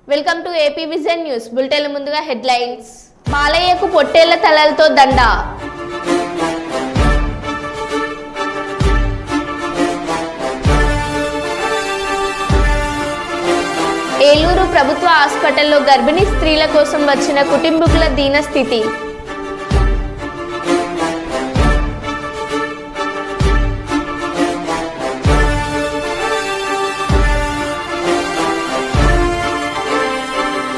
Welcome to AP vision news bulletin. ముందుగా headlines. బాలయ్యకు పొట్టేళ్ల తలలతో దండ. ఏలూరు ప్రభుత్వ హాస్పిటల్లో గర్భిణీ స్త్రీల కోసం వచ్చిన కుటుంబీకుల దీనస్థితి.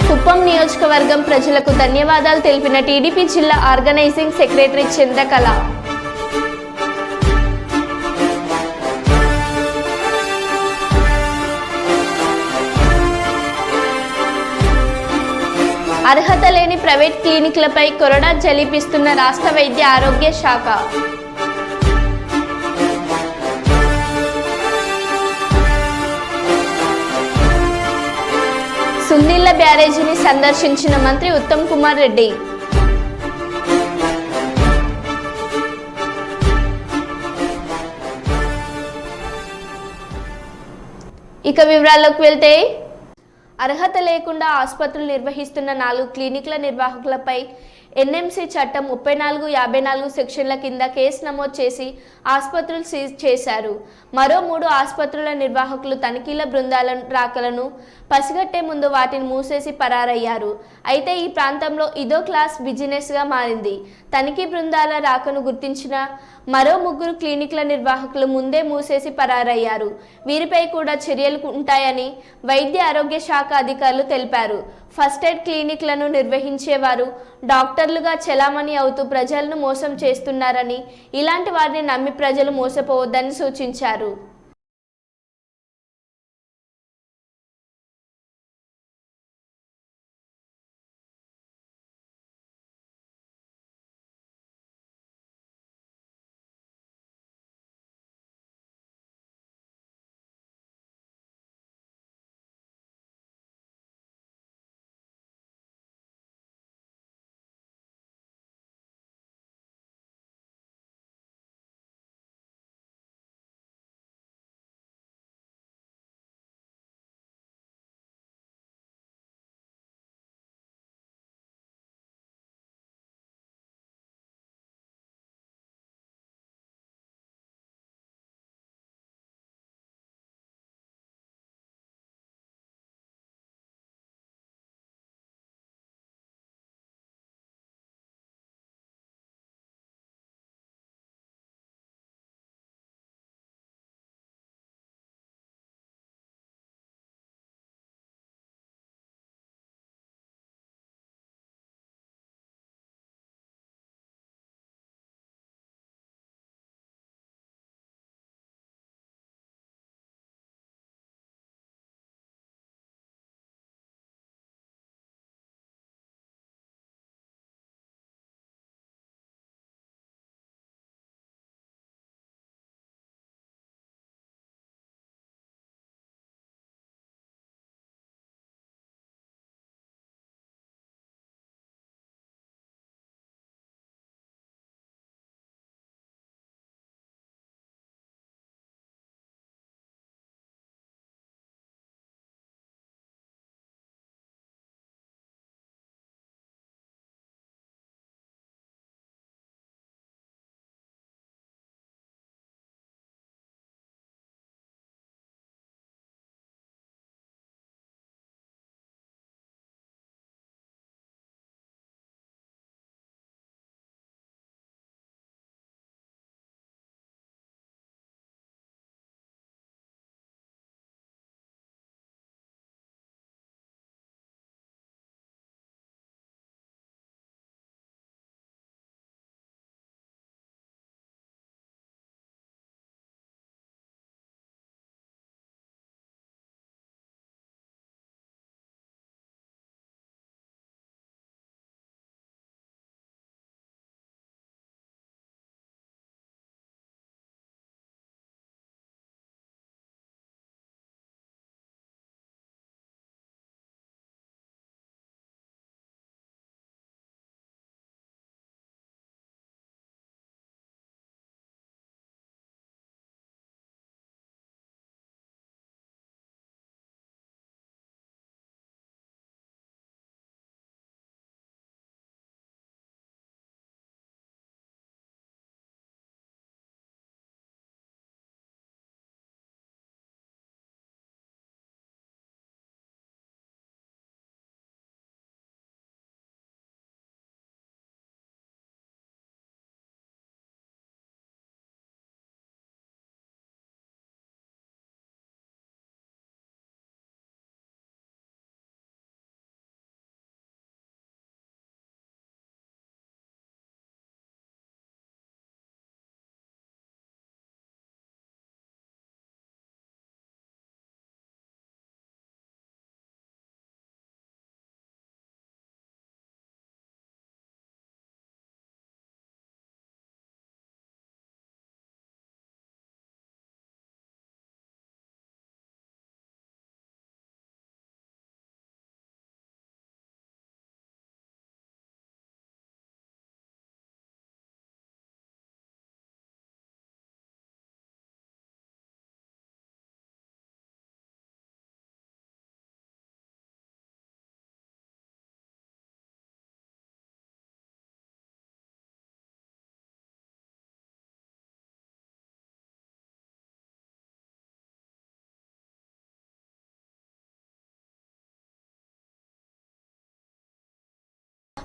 కుప్పం నియోజకవర్గం ప్రజలకు ధన్యవాదాలు తెలిపిన టీడీపీ జిల్లా ఆర్గనైజింగ్ సెక్రటరీ చంద్రకళ. అర్హత లేని ప్రైవేట్ క్లినిక్లపై కొరడా జలిపిస్తున్న రాష్ట్ర వైద్య ఆరోగ్య శాఖ. సుందిళ్ల బ్యారేజీని సందర్శించిన మంత్రి ఉత్తమ్ కుమార్ రెడ్డి. ఇక వివరాల్లోకి వెళ్తే, అర్హత లేకుండా ఆసుపత్రులు నిర్వహిస్తున్న 4 క్లినిక్ల నిర్వాహకులపై ఎన్ఎంసీ చట్టం 34/54 సెక్షన్ల కింద కేసు నమోదు చేసి ఆసుపత్రులు సీజ్ చేశారు. మరో 3 ఆసుపత్రుల నిర్వాహకులు తనిఖీల బృందాల రాకలను పసిగట్టే ముందు వాటిని మూసేసి పరారయ్యారు. అయితే ఈ ప్రాంతంలో ఇదో క్లాస్ బిజినెస్గా మారింది. తనిఖీ బృందాల రాకను గుర్తించిన మరో 3 క్లినిక్ల నిర్వాహకులు ముందే మూసేసి పరారయ్యారు. వీరిపై కూడా చర్యలు ఉంటాయని వైద్య ఆరోగ్య శాఖ అధికారులు తెలిపారు. ఫస్ట్ ఎయిడ్ క్లినిక్లను నిర్వహించేవారు డాక్టర్లుగా చెలామణి అవుతూ ప్రజలను మోసం చేస్తున్నారని, ఇలాంటి వారిని నమ్మి ప్రజలు మోసపోవద్దని సూచించారు.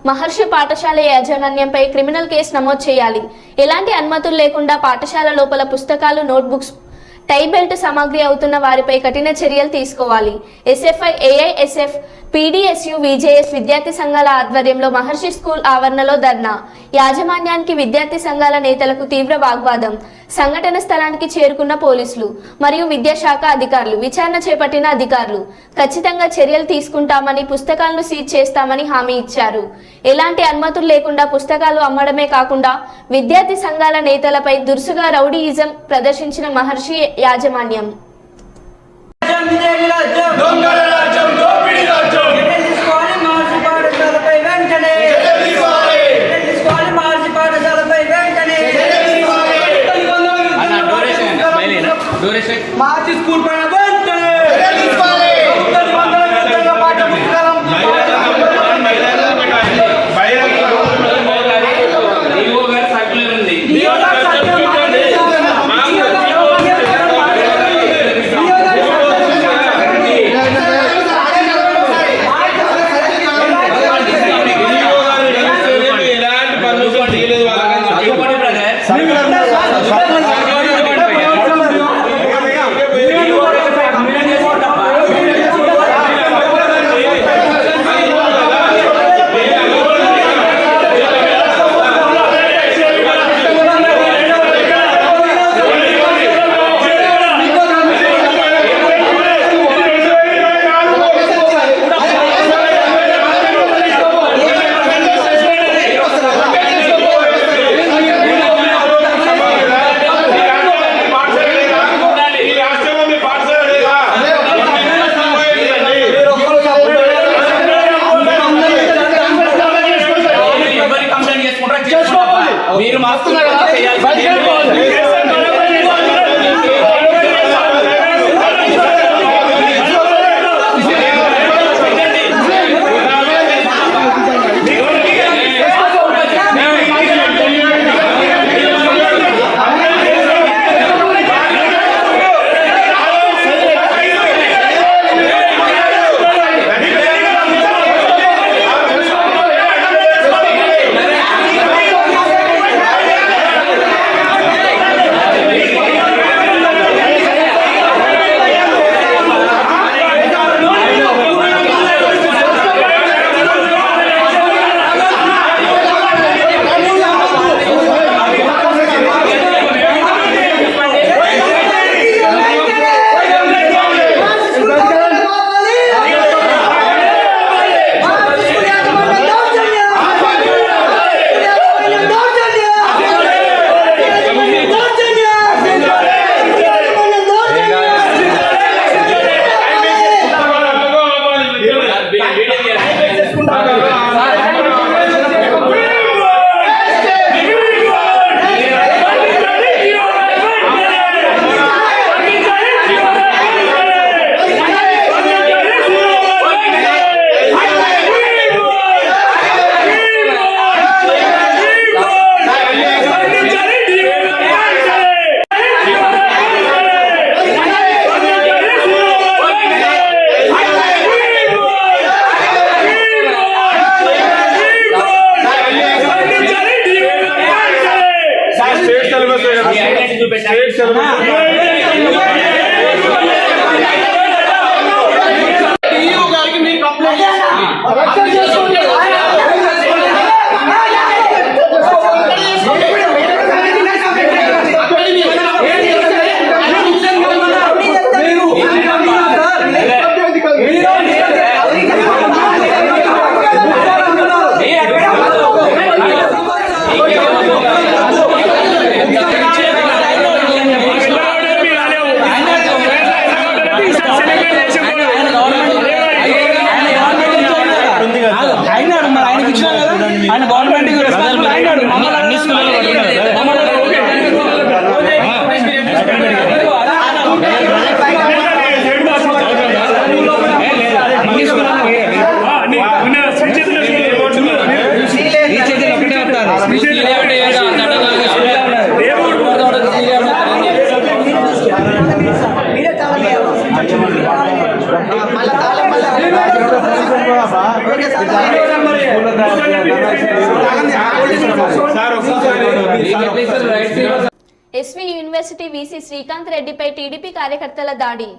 మహర్షి పాఠశాల యాజమాన్యంపై క్రిమినల్ కేసు నమోదు చేయాలి. ఎలాంటి అనుమతులు లేకుండా పాఠశాల లోపల పుస్తకాలు, నోట్బుక్స్, టై బెల్ట్ సామాగ్రి అవుతున్న వారిపై కఠిన చర్యలు తీసుకోవాలి. ఎస్ఎఫ్ఐ, ఏఐఎస్ఎఫ్, పీడీఎస్యు, విజేఎస్ విద్యార్థి సంఘాల ఆధ్వర్యంలో మహర్షి స్కూల్ ఆవరణలో ధర్నా. యాజమాన్యానికి విద్యార్థి సంఘాల నేతలకు తీవ్ర వాగ్వాదం. సంఘటన స్థలానికి చేరుకున్న పోలీసులు మరియు విద్యాశాఖ అధికారులు. విచారణ చేపట్టిన అధికారులు ఖచ్చితంగా చర్యలు తీసుకుంటామని, పుస్తకాలను సీజ్ చేస్తామని హామీ ఇచ్చారు. ఎలాంటి అనుమతులు లేకుండా పుస్తకాలు అమ్మడమే కాకుండా విద్యార్థి సంఘాల నేతలపై దురుసుగా రౌడీయిజం ప్రదర్శించిన మహర్షి యాజమాన్యం. మార్చి స్కూల్ పైన మీరు మాస్తున్నారు కదా ఎస్వి యూనివర్సిటీ వీసీ శ్రీకాంత్ రెడ్డిపై టీడీపీ కార్యకర్తల దాడి.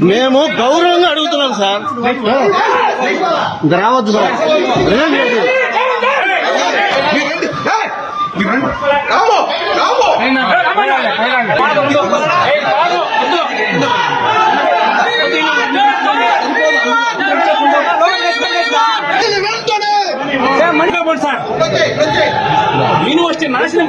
మేము గౌరవంగా అడుగుతున్నాం సార్, రావద్దు సార్. యూనివర్సిటీ నాశనం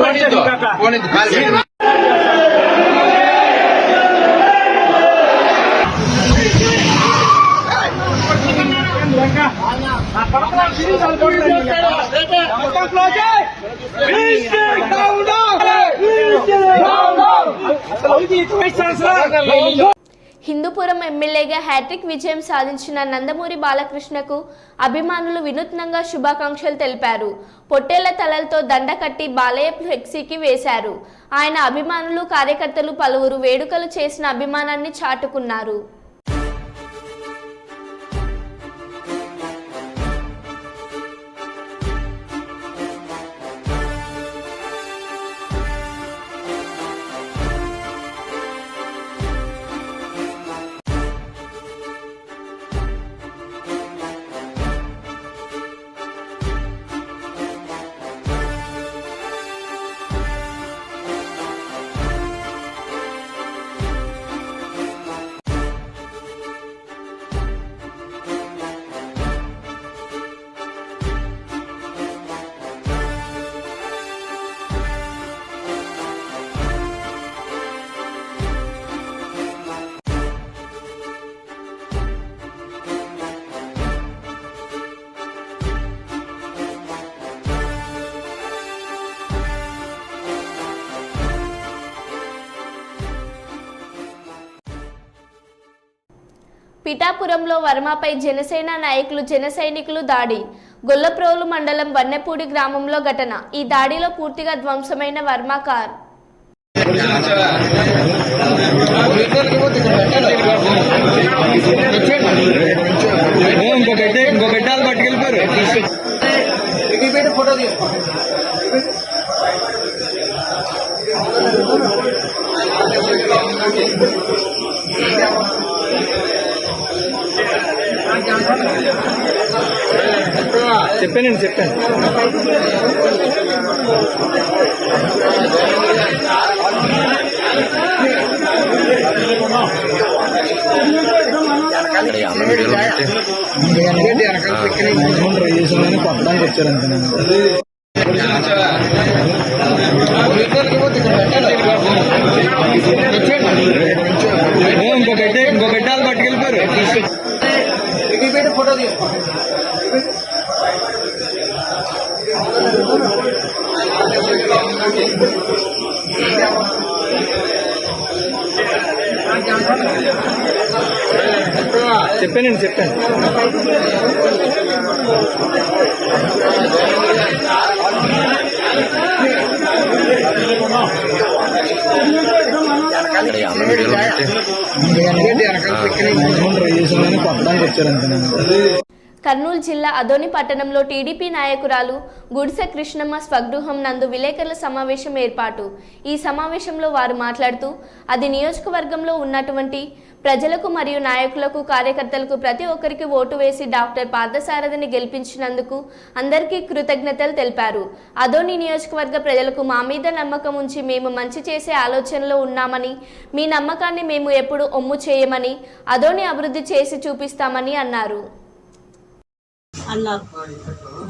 హిందూపురం ఎమ్మెల్యేగా హ్యాట్రిక్ విజయం సాధించిన నందమూరి బాలకృష్ణకు అభిమానులు వినూత్నంగా శుభాకాంక్షలు తెలిపారు. పొట్టేళ్ల తలలతో దండ కట్టి బాలయ్య ఫ్లెక్సీకి వేశారు. ఆయన అభిమానులు కార్యకర్తలు పలువురు వేడుకలు చేసిన అభిమానాన్ని చాటుకున్నారు. పిఠాపురంలో వర్మపై జనసేన నాయకులు జన సైనికులు దాడి. గొల్లప్రోలు మండలం వన్నెపూడి గ్రామంలో ఘటన. ఈ దాడిలో పూర్తిగా ధ్వంసమైన వర్మ కార్. ఫోటో చెప్పాను. ట్రై చేసామని కొట్టడానికి వచ్చారనుకున్నాను. ఇంకో గడ్డాలు పట్టుకెళ్ళిపోయారు. ఫోటో తీసుకో. చెప్పాను. చెప్పడానికి వచ్చారు అంతేనండి. కర్నూలు జిల్లా అదోని పట్టణంలో టీడీపీ నాయకురాలు గుడిసె కృష్ణమ్మ స్వగృహం నందు విలేకరుల సమావేశం ఏర్పాటు. ఈ సమావేశంలో వారు మాట్లాడుతూ అది నియోజకవర్గంలో ఉన్నటువంటి ప్రజలకు మరియు నాయకులకు కార్యకర్తలకు ప్రతి ఒక్కరికి ఓటు వేసి డాక్టర్ పార్థసారథిని గెలిపించినందుకు అందరికీ కృతజ్ఞతలు తెలిపారు. అదోని నియోజకవర్గ ప్రజలకు మా మీద నమ్మకం ఉంచి మేము మంచి చేసే ఆలోచనలో ఉన్నామని, మీ నమ్మకాన్ని మేము ఎప్పుడు ఒమ్ము చేయమని, అదోని అభివృద్ధి చేసి చూపిస్తామని అన్నారు.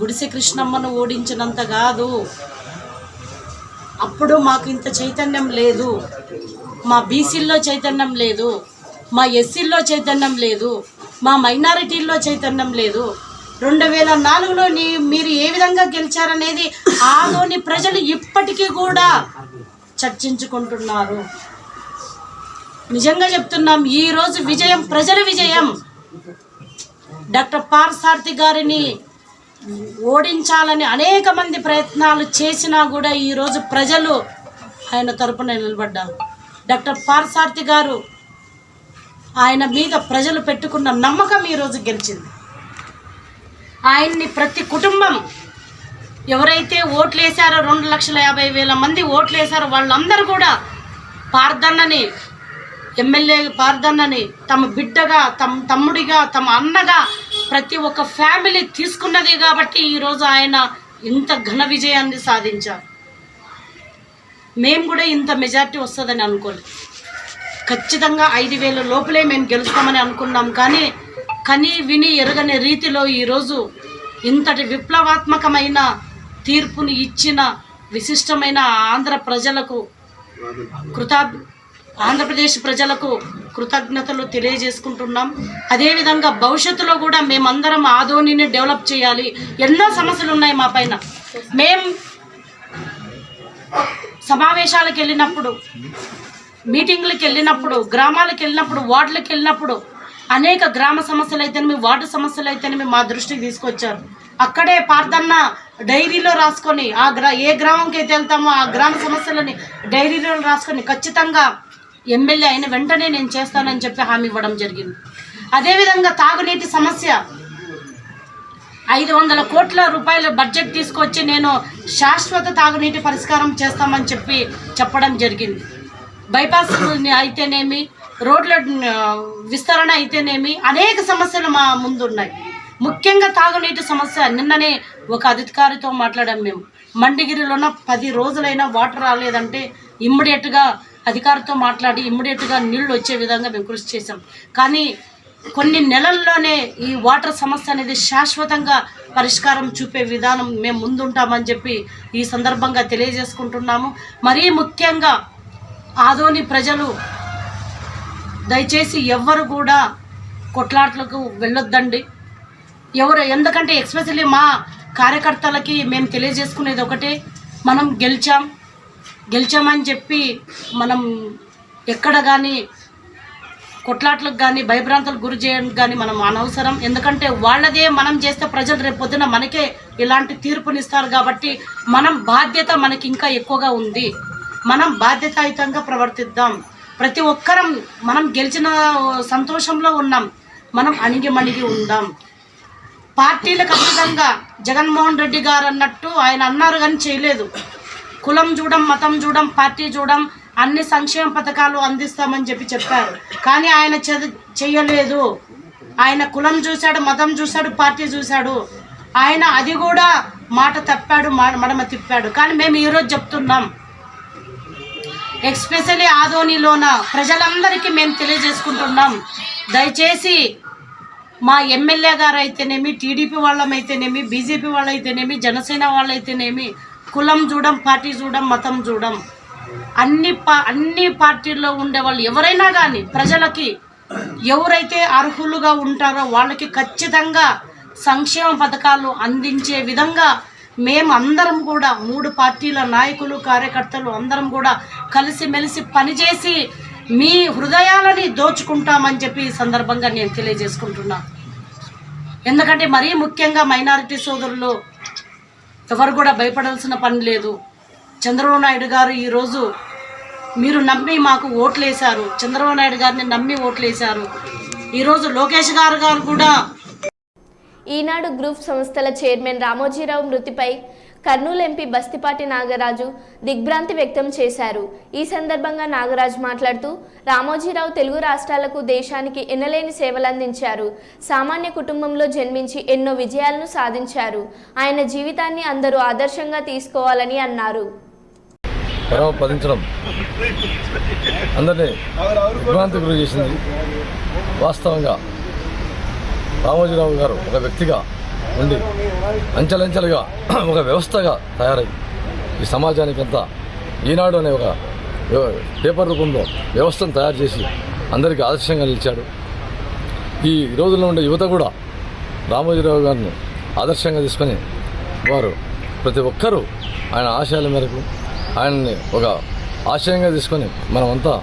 గుడిసె కృష్ణమ్మను ఓడించినంత కాదు, అప్పుడు మాకు ఇంత చైతన్యం లేదు. మా బీసీల్లో చైతన్యం లేదు, మా ఎస్సీల్లో చైతన్యం లేదు, మా మైనారిటీల్లో చైతన్యం లేదు. 2004లో మీరు ఏ విధంగా గెలిచారనేది ఆదోని ప్రజలు ఇప్పటికీ కూడా చర్చించుకుంటున్నారు. నిజంగా చెప్తున్నాం, ఈరోజు విజయం ప్రజల విజయం. డాక్టర్ పార్థసారథి గారిని ఓడించాలని అనేక మంది ప్రయత్నాలు చేసినా కూడా ఈరోజు ప్రజలు ఆయన తరపున నిలబడ్డారు. డాక్టర్ పార్థసారథి గారు, ఆయన మీద ప్రజలు పెట్టుకున్న నమ్మకం ఈరోజు గెలిచింది. ఆయన్ని ప్రతి కుటుంబం ఎవరైతే ఓట్లేశారో 2,50,000 మంది ఓట్లేశారో వాళ్ళందరూ కూడా పార్థన్నని, ఎమ్మెల్యే పార్థన్నని తమ బిడ్డగా, తమ తమ్ముడిగా, తమ అన్నగా ప్రతి ఒక్క ఫ్యామిలీ తీసుకున్నది కాబట్టి ఈరోజు ఆయన ఇంత ఘన విజయాన్ని సాధించారు. మేము కూడా ఇంత మెజార్టీ వస్తుందని అనుకోలేదు. ఖచ్చితంగా 5,000 లోపలే మేము గెలుస్తామని అనుకున్నాం. కానీ కని విని ఎరగని రీతిలో ఈరోజు ఇంతటి విప్లవాత్మకమైన తీర్పుని ఇచ్చిన విశిష్టమైన ఆంధ్రప్రదేశ్ ప్రజలకు కృతజ్ఞతలు తెలియజేసుకుంటున్నాం. అదేవిధంగా భవిష్యత్తులో కూడా మేమందరం ఆదోనిని డెవలప్ చేయాలి. ఎన్నో సమస్యలు ఉన్నాయి మా పైన. మేం సమావేశాలకు వెళ్ళినప్పుడు, మీటింగ్లకు వెళ్ళినప్పుడు, గ్రామాలకు వెళ్ళినప్పుడు, వార్డులకు వెళ్ళినప్పుడు అనేక గ్రామ సమస్యలు అయితేనేమి, వార్డు సమస్యలు అయితేనేమి మా దృష్టికి తీసుకొచ్చారు. అక్కడే పార్థన్న డైరీలో రాసుకొని ఏ గ్రామంకి అయితే వెళ్తామో ఆ గ్రామ సమస్యలని డైరీలో రాసుకొని ఖచ్చితంగా ఎమ్మెల్యే అయిన వెంటనే నేను చేస్తానని చెప్పి హామీ ఇవ్వడం జరిగింది. అదేవిధంగా తాగునీటి సమస్య 500 కోట్ల రూపాయల బడ్జెట్ తీసుకొచ్చి నేను శాశ్వత తాగునీటి పరిష్కారం చేస్తామని చెప్పడం జరిగింది. బైపాస్ అయితేనేమి, రోడ్ల విస్తరణ అయితేనేమి అనేక సమస్యలు మా ముందు ఉన్నాయి. ముఖ్యంగా తాగునీటి సమస్య. నిన్ననే ఒక అధికారితో మాట్లాడాం. మేము మండిగిరిలోన 10 రోజులైనా వాటర్ రాలేదంటే ఇమ్మీడియట్గా అధికారితో మాట్లాడి ఇమ్మీడియట్గా నీళ్లు వచ్చే విధంగా మేము కృషి చేసాం. కానీ కొన్ని నెలల్లోనే ఈ వాటర్ సమస్య అనేది శాశ్వతంగా పరిష్కారం చూపే విధానం మేము ముందుంటామని చెప్పి ఈ సందర్భంగా తెలియజేసుకుంటున్నాము. మరీ ముఖ్యంగా ఆదోని ప్రజలు దయచేసి ఎవ్వరు కూడా కొట్లాట్లకు వెళ్ళొద్దండి. ఎందుకంటే ఎస్పెషల్లీ మా కార్యకర్తలకి మేము తెలియజేసుకునేది ఒకటే, మనం గెలిచామని చెప్పి మనం ఎక్కడ కానీ కొట్లాట్లకు కానీ భయభ్రాంతులకు గురి చేయడానికి కానీ మనం అనవసరం. ఎందుకంటే వాళ్ళదే మనం చేస్తే ప్రజలు రేపు పొద్దున మనకే ఇలాంటి తీర్పునిస్తారు. కాబట్టి మనం బాధ్యత మనకి ఇంకా ఎక్కువగా ఉంది. మనం బాధ్యతాయుతంగా ప్రవర్తిద్దాం. ప్రతి ఒక్కరం మనం గెలిచిన సంతోషంలో ఉన్నాం. మనం అణిగి ఉందాం. పార్టీలకు అతీతంగా జగన్మోహన్ రెడ్డి గారు అన్నట్టు ఆయన అన్నారు కానీ చేయలేదు. కులం చూడం, మతం చూడం, పార్టీ చూడం, అన్ని సంక్షేమ పథకాలు అందిస్తామని చెప్పారు. కానీ ఆయన చెయ్యలేదు. ఆయన కులం చూశాడు, మతం చూశాడు, పార్టీ చూశాడు. ఆయన అది కూడా మాట తప్పాడు, మడమ తిప్పాడు. కానీ మేము ఈరోజు చెప్తున్నాం, ఎస్పెషల్లీ ఆదోనిలోన ప్రజలందరికీ మేము తెలియజేసుకుంటున్నాం, దయచేసి మా ఎమ్మెల్యే గారు అయితేనేమి, టీడీపీ వాళ్ళమైతేనేమి, బీజేపీ వాళ్ళైతేనేమి, జనసేన వాళ్ళైతేనేమి కులం చూడం, పార్టీ చూడం, మతం చూడం, అన్ని పార్టీల్లో ఉండే వాళ్ళు ఎవరైనా కానీ ప్రజలకి ఎవరైతే అర్హులుగా ఉంటారో వాళ్ళకి ఖచ్చితంగా సంక్షేమ పథకాలు అందించే విధంగా మేము అందరం కూడా 3 పార్టీల నాయకులు, కార్యకర్తలు అందరం కూడా కలిసిమెలిసి పనిచేసి మీ హృదయాలని దోచుకుంటామని చెప్పి ఈ సందర్భంగా నేను తెలియజేసుకుంటున్నా. ఎందుకంటే మరీ ముఖ్యంగా మైనారిటీ సోదరులు ఎవరు కూడా భయపడాల్సిన పని లేదు. చంద్రబాబు నాయుడు గారు ఈరోజు మీరు నమ్మి మాకు ఓట్లేశారు, చంద్రబాబు నాయుడు గారిని నమ్మి ఓట్లేశారు. ఈరోజు లోకేష్ గారు కూడా ఈనాడు గ్రూప్ సంస్థల చైర్మన్ రామోజీరావు మృతిపై కర్నూలు ఎంపీ బస్తిపాటి నాగరాజు దిగ్భ్రాంతి వ్యక్తం చేశారు. ఈ సందర్భంగా నాగరాజు మాట్లాడుతూ రామోజీరావు తెలుగు రాష్ట్రాలకు దేశానికి ఎన్నలేని సేవలందించారు. సామాన్య కుటుంబంలో జన్మించి ఎన్నో విజయాలను సాధించారు. ఆయన జీవితాన్ని అందరూ ఆదర్శంగా తీసుకోవాలని అన్నారు. పరమపదించడం అందరినీ విభ్రాంతికి గురి చేసింది. వాస్తవంగా రామోజీరావు గారు ఒక వ్యక్తిగా ఉండి అంచెలంచెలుగా ఒక వ్యవస్థగా తయారై ఈ సమాజానికంతా ఈనాడు అనే ఒక పేపర్ రూపంలో వ్యవస్థను తయారు చేసి అందరికీ ఆదర్శంగా నిలిచాడు. ఈ రోజుల్లో ఉండే యువత కూడా రామోజీరావు గారిని ఆదర్శంగా తీసుకొని వారు ప్రతి ఒక్కరూ ఆయన ఆశయాల మేరకు ఆయన్ని ఒక ఆశయంగా తీసుకొని మనమంతా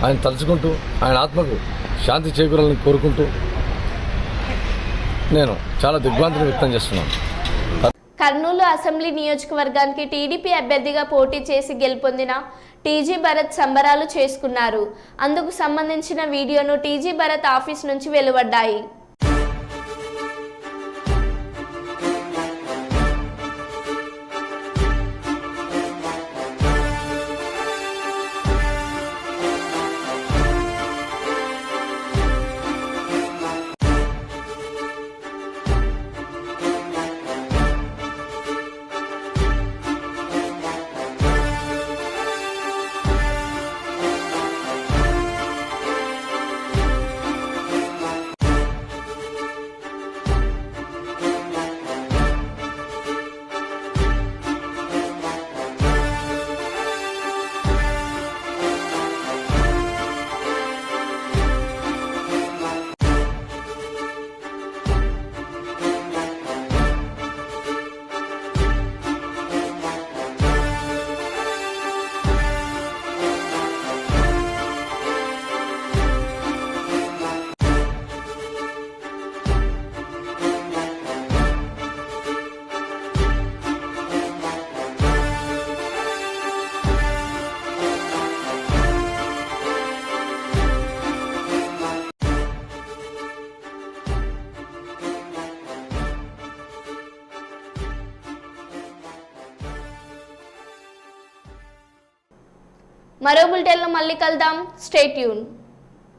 ఆయన తలుచుకుంటూ ఆయన ఆత్మకు శాంతి చేకూరాలని కోరుకుంటూ నేను చాలా దిగ్భ్రాంతిని వ్యక్తం చేస్తున్నాను. కర్నూలు అసెంబ్లీ నియోజకవర్గానికి టీడీపీ అభ్యర్థిగా పోటీ చేసి గెలుపొందిన టీజీ భరత్ సంబరాలు చేసుకున్నారు. అందుకు సంబంధించిన వీడియోను టీజీ భరత్ ఆఫీస్ నుంచి వెలువడ్డాయి. మరో బులెటిన్లో మళ్ళీ కలుద్దాం. Stay tune.